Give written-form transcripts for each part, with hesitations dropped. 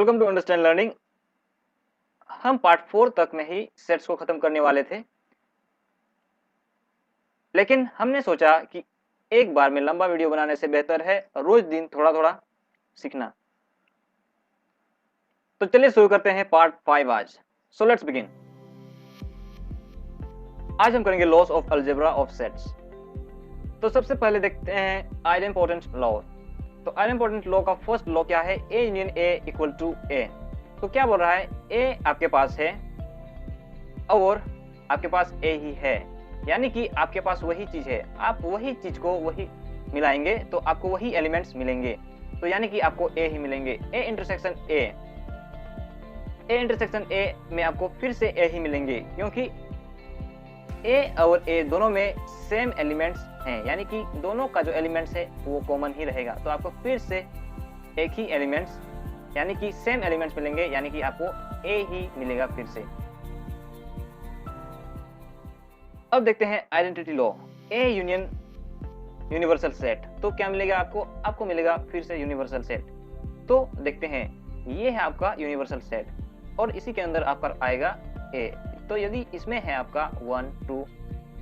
Welcome to understand learning. हम part 4 तक में ही सेट्स को खत्म करने वाले थे, लेकिन हमने सोचा कि एक बार में लंबा वीडियो बनाने से बेहतर है रोज दिन थोड़ा थोड़ा सीखना। तो चलिए शुरू करते हैं पार्ट 5 आज। So let's begin. आज हम करेंगे laws of algebra of sets. तो सबसे पहले देखते हैं आइडेंपोटेंट लॉ। तो आइडेंपोटेंट लॉ का फर्स्ट लॉ क्या है? A union A equal to A. तो क्या बोल रहा है? ए आपके पास है और आपके पास ए ही है, यानी कि आपके पास वही चीज है, आप वही चीज को वही मिलाएंगे तो आपको वही एलिमेंट्स मिलेंगे। तो यानी कि आपको ए ही मिलेंगे। A intersection A, A intersection A में आपको फिर से ए ही मिलेंगे, क्योंकि ए और ए दोनों में सेम एलिमेंट्स हैं, यानी कि दोनों का जो एलिमेंट्स है वो कॉमन ही रहेगा। तो आपको फिर से एक ही एलिमेंट्स यानी कि सेम एलिमेंट्स मिलेंगे, यानी कि आपको ए ही मिलेगा फिर से। अब देखते हैं identity law. A union universal set. तो क्या मिलेगा आपको? आपको मिलेगा फिर से यूनिवर्सल सेट। तो देखते हैं, ये है आपका यूनिवर्सल सेट और इसी के अंदर आपका आएगा ए। तो यदि इसमें है आपका 1 2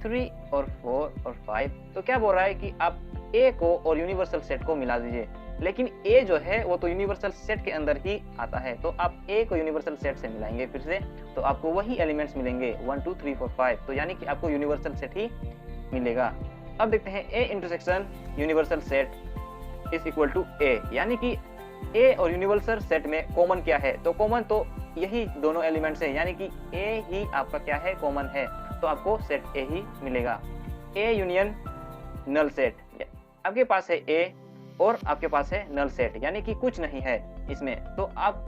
3 और 4 और 5, तो क्या बोल रहा है कि आप ए को और यूनिवर्सल सेट को मिला दीजिए। लेकिन ए जो है वो तो यूनिवर्सल सेट के अंदर ही आता है, तो आप ए को यूनिवर्सल सेट से मिलाएंगे फिर से, तो आपको वही एलिमेंट्स मिलेंगे 1 2 3 4 5। तो यानी कि आपको यूनिवर्सल सेट ही मिलेगा। अब देखते हैं A intersection universal set is equal to A, यानी कि ए और यूनिवर्सल सेट में कॉमन क्या है? तो कॉमन तो यही दोनों एलिमेंट्स है, यानी कि ए ही आपका क्या है? कॉमन है। तो आपको सेट ए ही मिलेगा। ए यूनियन नल सेट, आपके पास है ए और आपके पास है नल सेट, यानी कि कुछ नहीं है इसमें। तो आप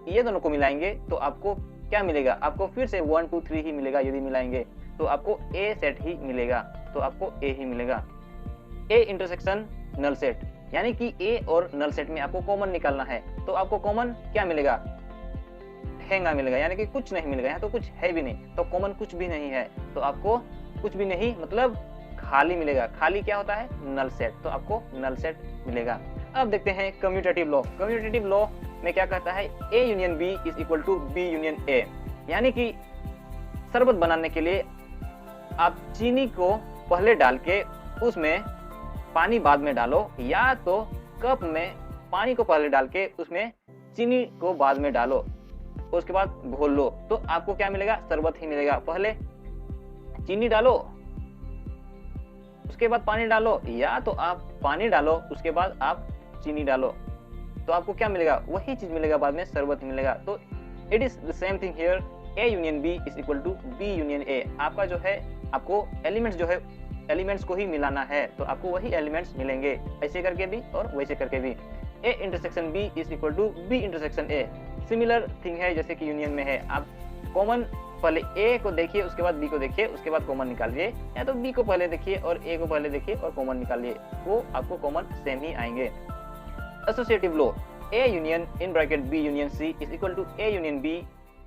ये दोनों को मिलाएंगे तो आपको क्या मिलेगा? आपको फिर से 1 2 3 ही मिलेगा। यदि मिलाएंगे तो आपको ए सेट ही मिलेगा, तो आपको ए ही मिलेगा। ए इंटरसेक्शन नल सेट, यानी कि ए और नल सेट में आपको कॉमन निकालना है, तो आपको कॉमन क्या मिलेगा? हैंगा मिलेगा, यानी कि कुछ नहीं मिलेगा। यहाँ तो कुछ है भी नहीं, तो कॉमन कुछ भी नहीं है, तो आपको कुछ भी नहीं मतलब खाली मिलेगा। खाली क्या होता है? Null set. तो आपको नल सेट मिलेगा। अब देखते हैं कम्यूटेटिव लॉ। कम्यूटेटिव लॉ में क्या कहता है? A union B is equal to B union A, यानी कि शरबत बनाने के लिए आप चीनी को पहले डाल के उसमें पानी बाद में डालो, या तो कप में पानी को पहले डाल के उसमें चीनी को बाद में डालो, उसके बाद घोल लो, तो आपको क्या मिलेगा? शरबत ही मिलेगा। पहले चीनी डालो उसके बाद पानी डालो, या तो आप पानी डालो उसके बाद आप चीनी डालो, तो आपको क्या मिलेगा? वही चीज मिलेगा, बाद में शरबत मिलेगा। तो it is the same thing here. A union B is equal to B union A. आपका जो है, आपको एलिमेंट्स जो है एलिमेंट्स को ही मिलाना है, तो आपको वही एलिमेंट्स मिलेंगे, ऐसे करके भी और वैसे करके भी। A intersection B is equal to B intersection A. Similar thing है जैसे कि यूनियन में है। आप कॉमन पहले ए को देखिए, उसके बाद बी को देखिए, उसके बाद कॉमन निकालिए, या तो बी को पहले देखिए और ए को पहले देखिए और कॉमन निकालिए, वो आपको कॉमन सेम ही आएंगे। Associative law. A union in bracket B union C is equal to A union B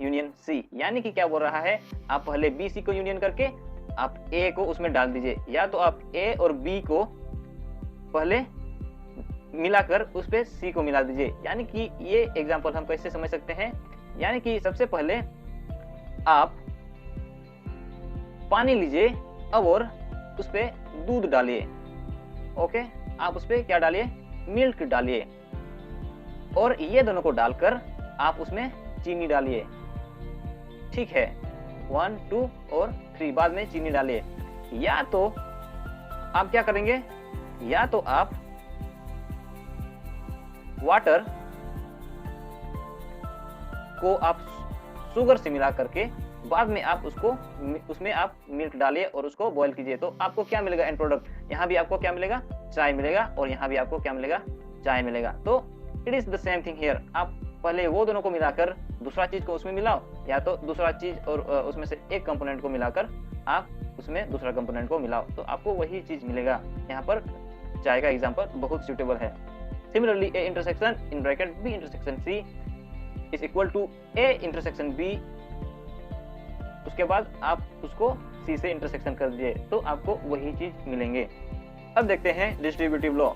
union C, यानी कि क्या बोल रहा है? आप पहले बी सी को यूनियन करके आप ए को उसमें डाल दीजिए, या तो आप ए और बी को पहले मिलाकर उस पे सी को मिला दीजिए। यानी कि ये एग्जांपल हम कैसे समझ सकते हैं? यानी कि सबसे पहले आप पानी लीजिए और उस पे दूध डालिए। ओके, आप उस पे क्या डालिए? मिल्क डालिए, और ये दोनों को डालकर आप उसमें चीनी डालिए। ठीक है, 1 2 और 3 बाद में चीनी डालिए। या तो आप क्या करेंगे? या तो आप वाटर को आप शुगर से मिला करके बाद में आप उसमें आप मिल्क डालिए और उसको बॉईल कीजिए, तो आपको क्या मिलेगा? And product. यहाँ भी आपको क्या मिलेगा? चाय मिलेगा, और यहाँ भी आपको क्या मिलेगा? चाय मिलेगा। तो it is the same thing here. आप पहले वो दोनों को मिलाकर दूसरा चीज को उसमें मिलाओ, या तो दूसरा चीज और उसमें से एक कंपोनेंट को मिलाकर आप उसमें दूसरा कंपोनेंट को मिलाओ, तो आपको वही चीज मिलेगा। यहाँ पर चाय का एग्जांपल बहुत सूटेबल है। Similarly A intersection in bracket B intersection C is equal to A intersection B, उसके बाद आप उसको सी से इंटरसेक्शन कर दीजिए, तो आपको वही चीज मिलेंगे। अब देखते हैं डिस्ट्रीब्यूटिव लॉ।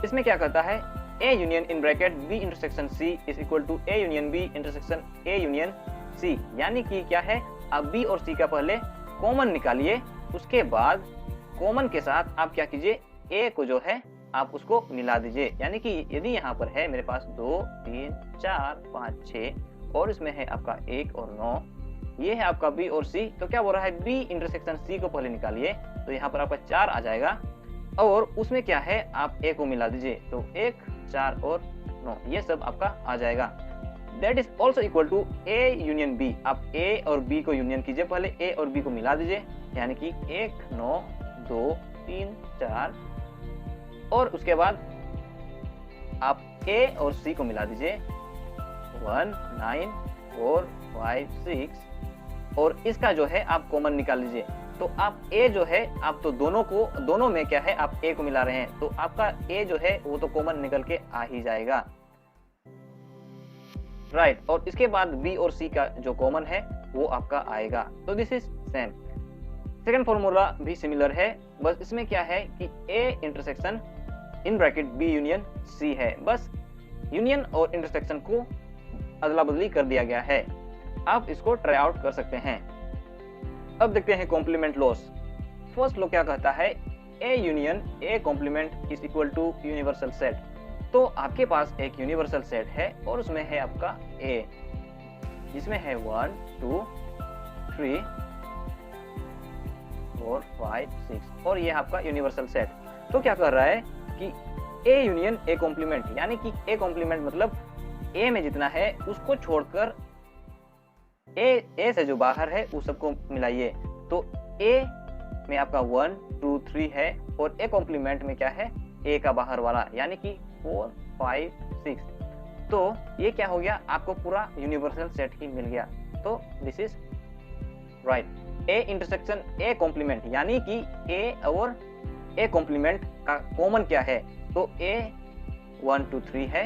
इसमें क्या कहता है? A union in bracket B intersection C is equal to A union B intersection A union C, यानी कि क्या है, आप B और C का पहले कॉमन निकालिए, उसके बाद कॉमन के साथ आप क्या कीजिए, A को जो है आप उसको मिला दीजिए। यानी कि यदि यहाँ पर है मेरे पास 2 3 4 5 6 और इसमें है आपका 1 और 9, ये है आपका B और C, तो क्या बोल रहा है, B इंटरसेक्शन C को पहले निकालिए, तो यहाँ पर आपका 4 आ जाएगा और उसमें क्या है, आप A को मिला दीजिए, तो 1 4 और 9 ये सब आपका आ जाएगा। That is also equal to A union B, आप A और B को यूनियन कीजिए, पहले A और B को मिला दीजिए, यानी कि 1 9 2 3 4 और उसके बाद आप A और C को मिला दीजिए 1 9 4 5 6 और इसका जो है आप कॉमन निकाल लीजिए। तो आप A जो है, आप तो दोनों में क्या है, आप A को मिला रहे हैं, तो आपका A जो है वो तो कॉमन निकल के आ ही जाएगा, राइट। और इसके बाद B और C का जो कॉमन है वो आपका आएगा। तो this is same. Second formula भी सिमिलर है, बस इसमें क्या है कि A intersection in bracket B union C है, बस यूनियन और इंटरसेक्शन को अदला बदली कर दिया गया है। आप इसको ट्राई आउट कर सकते हैं। अब देखते हैं कॉम्प्लीमेंट लॉस। फर्स्ट लॉ क्या कहता है, A union A complement is equal to universal set. तो आपके पास एक यूनिवर्सल सेट है और उसमें है आपका A, जिसमें है 1 2 3 4 5 6 और ये आपका यूनिवर्सल सेट। तो क्या कर रहा है कि A यूनियन A कॉम्प्लीमेंट, यानी कि A कॉम्प्लीमेंट मतलब A में जितना है उसको छोड़कर A से जो बाहर है उस सबको मिलाइए। तो A में आपका 1 2 3 है और A कॉम्प्लीमेंट में क्या है, A का बाहर वाला, यानी कि 4 5 6। तो ये क्या हो गया, आपको पूरा यूनिवर्सल सेट ही मिल गया। तो this is right. A intersection A complement, यानी कि A और A कॉम्प्लीमेंट का कॉमन क्या है, तो A 1 2 3 है,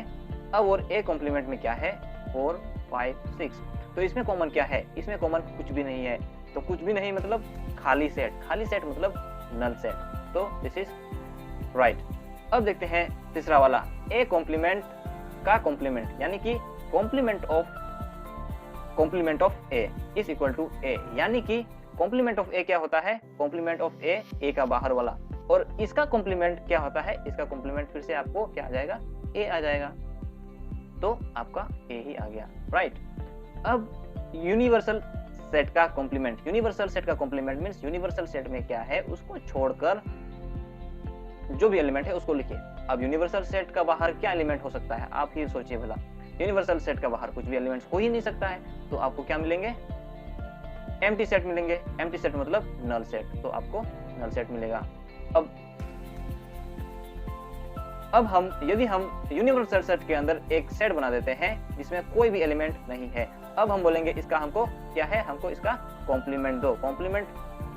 अब और A कॉम्प्लीमेंट में क्या है 4 5 6। तो इसमें कॉमन क्या है, इसमें कॉमन कुछ भी नहीं है। तो कुछ भी नहीं मतलब खाली सेट, खाली सेट मतलब नल सेट। तो दिस इज राइट। अब देखते हैं तीसरा वाला, A कॉम्प्लीमेंट का कॉम्प्लीमेंट, यानी कि complement of A is equal to A, यानी कि कॉम्प्लीमेंट ऑफ A क्या होता है, कॉम्प्लीमेंट ऑफ A का बाहर वाला, और इसका कॉम्प्लीमेंट क्या होता है, इसका कॉम्प्लीमेंट फिर से आपको क्या आ जाएगा, A आ जाएगा। तो आपका A ही आ गया, राइट। अब यूनिवर्सल सेट का कॉम्प्लीमेंट, यूनिवर्सल सेट का कॉम्प्लीमेंट मींस यूनिवर्सल सेट में क्या है उसको छोड़कर जो भी एलिमेंट है उसको लिखिए। अब यूनिवर्सल सेट का बाहर क्या एलिमेंट हो सकता है, आप ही सोचिए भला। यूनिवर्सल सेट का बाहर कुछ भी एलिमेंट्स हो ही नहीं सकता है, तो आपको क्या मिलेंगे, एम्प्टी सेट मिलेंगे। एम्प्टी सेट मतलब नल सेट, तो आपको नल सेट मिलेगा। अब यदि हम यूनिवर्सल सेट के अंदर एक सेट बना देते हैं जिसमें कोई भी एलिमेंट नहीं है, अब हम बोलेंगे इसका हमको क्या है, हमको इसका कॉम्प्लीमेंट दो। कॉम्प्लीमेंट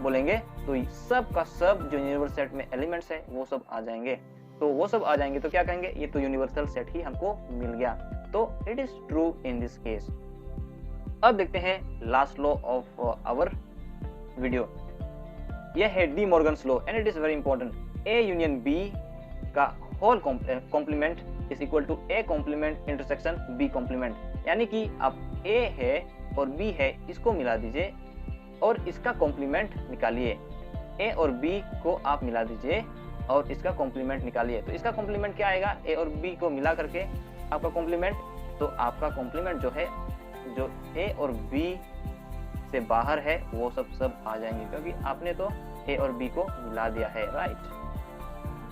बोलेंगे तो सब का सब जो यूनिवर्सल सेट में एलिमेंट्स है वो सब आ जाएंगे। तो वो सब आ जाएंगे तो क्या कहेंगे, ये तो यूनिवर्सल सेट ही हमको मिल गया। तो it is true in this case. अब देखते हैं last law of our video. यह है De Morgan's law and it is very important. A union B का whole complement is equal to A complement intersection B complement, यानी कि आप ए है और बी है इसको मिला दीजिए और इसका कॉम्प्लीमेंट निकालिए। ए और बी को आप मिला दीजिए और इसका कॉम्प्लीमेंट निकालिए। तो इसका कॉम्प्लीमेंट क्या आएगा, ए और बी को मिला करके आपका कॉम्प्लीमेंट। तो आपका कॉम्प्लीमेंट जो है, जो ए और बी से बाहर है वो सब आ जाएंगे, क्योंकि आपने तो ए और बी को मिला दिया है, राइट।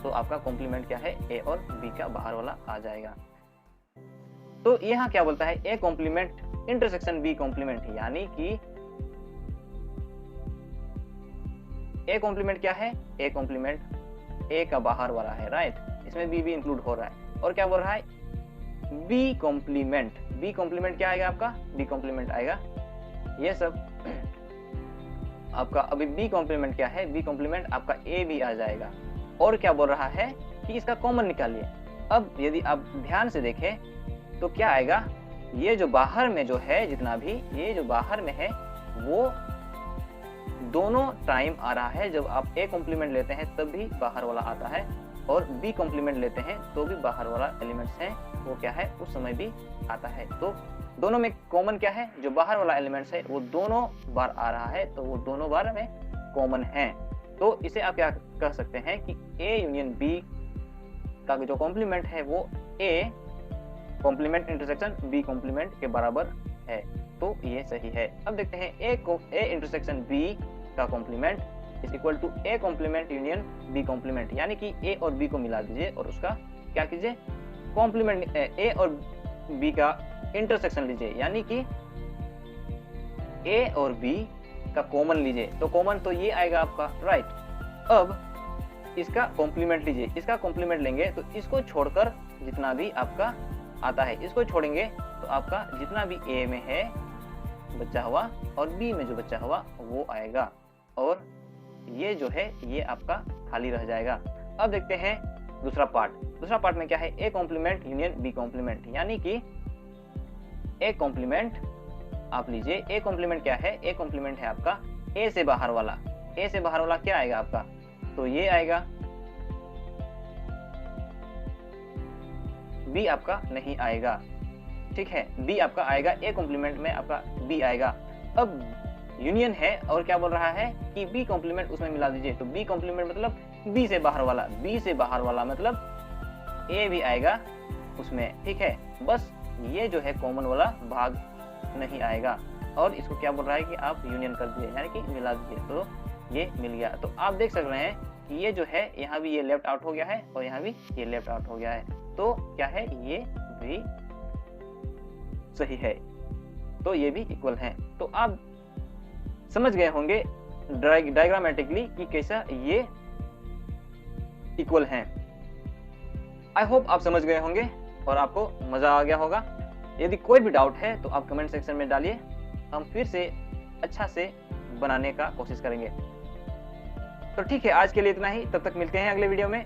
तो आपका कॉम्प्लीमेंट क्या है, ए और बी का बाहर वाला आ जाएगा। तो यहाँ क्या बोलता है, A complement intersection B complement, यानी कि ए कॉम्प्लीमेंट क्या है, ए कॉम्प्लीमेंट ए का बाहर वाला है, राइट। इसमें बी भी इंक्लूड हो रहा है। और क्या बोल रहा है, बी कॉम्प्लीमेंट क्या आएगा आपका, बी कॉम्प्लीमेंट आएगा ये सब आपका। अभी बी कॉम्प्लीमेंट क्या है, बी कॉम्प्लीमेंट आपका ए भी आ जाएगा। और क्या बोल रहा है कि इसका कॉमन निकालिए। अब यदि आप ध्यान से देखें तो क्या आएगा, ये जो बाहर में जो है जितना भी, ये जो बाहर में है वो दोनों टाइम आ रहा है। जब आप ए कॉम्प्लीमेंट लेते हैं तब भी बाहर वाला आता है और बी कॉम्प्लीमेंट लेते हैं तो भी बाहर वाला एलिमेंट्स है वो क्या है उस समय भी आता है। तो दोनों में कॉमन क्या है, जो बाहर वाला एलिमेंट्स है वो दोनों बार आ रहा है, तो वो दोनों बार में कॉमन है। तो इसे आप क्या कह सकते हैं कि ए यूनियन बी का जो कॉम्प्लीमेंट है वो A complement intersection B complement के बराबर है। तो ये सही है। अब देखते हैं ए इंटरसेक्शन बी का complement is equal to A complement union B complement, यानी कि ए और बी को मिला दीजिए और उसका क्या कीजिए कॉम्प्लीमेंट, ए और बी का इंटरसेक्शन लीजिए, यानी कि ए और बी का कॉमन लीजिए। तो कॉमन तो ये आएगा आपका, राइट। अब इसका कॉम्प्लीमेंट लीजिए, इसका कॉम्प्लीमेंट लेंगे तो इसको छोड़कर जितना भी आपका आता है इसको छोड़ेंगे तो आपका जितना भी ए में है बचा हुआ और बी में जो बचा हुआ वो आएगा, और ये जो है ये आपका खाली रह जाएगा। अब देखते हैं दूसरा पार्ट। दूसरा पार्ट में क्या है, A complement union B complement, यानी कि ए कॉम्प्लीमेंट आप लीजिए। ए कॉम्प्लीमेंट क्या है, ए कॉम्प्लीमेंट है आपका ए से बाहर वाला। ए से बाहर वाला क्या आएगा आपका, तो ये आएगा, बी आपका नहीं आएगा, ठीक है। बी आपका आएगा, ए कॉम्प्लीमेंट में आपका बी आएगा। अब यूनियन है और क्या बोल रहा है कि बी कॉम्प्लीमेंट उसमें मिला दीजिए, तो बी कॉम्प्लीमेंट मतलब बी से बाहर वाला, बी से बाहर वाला मतलब ए भी आएगा उसमें, ठीक है। बस ये जो है कॉमन वाला भाग नहीं आएगा, और इसको क्या बोल रहा है कि आप यूनियन कर दीजिए, यानी कि मिला दीजिए, तो ये मिल गया। तो आप देख सक रहे हैं कि ये जो है यहाँ भी ये लेफ्ट आउट हो गया है और यहाँ भी ये लेफ्ट आउट हो गया है, तो क्या है ये भी सही है, तो ये भी इक्वल है। तो आप समझ गए होंगे डायग्रामेटिकली कि कैसा ये इक्वल हैं। आई होप आप समझ गए होंगे और आपको मजा आ गया होगा। यदि कोई भी डाउट है तो आप कमेंट सेक्शन में डालिए, हम फिर से अच्छा से बनाने का कोशिश करेंगे। तो ठीक है, आज के लिए इतना ही, तब तक मिलते हैं अगले वीडियो में।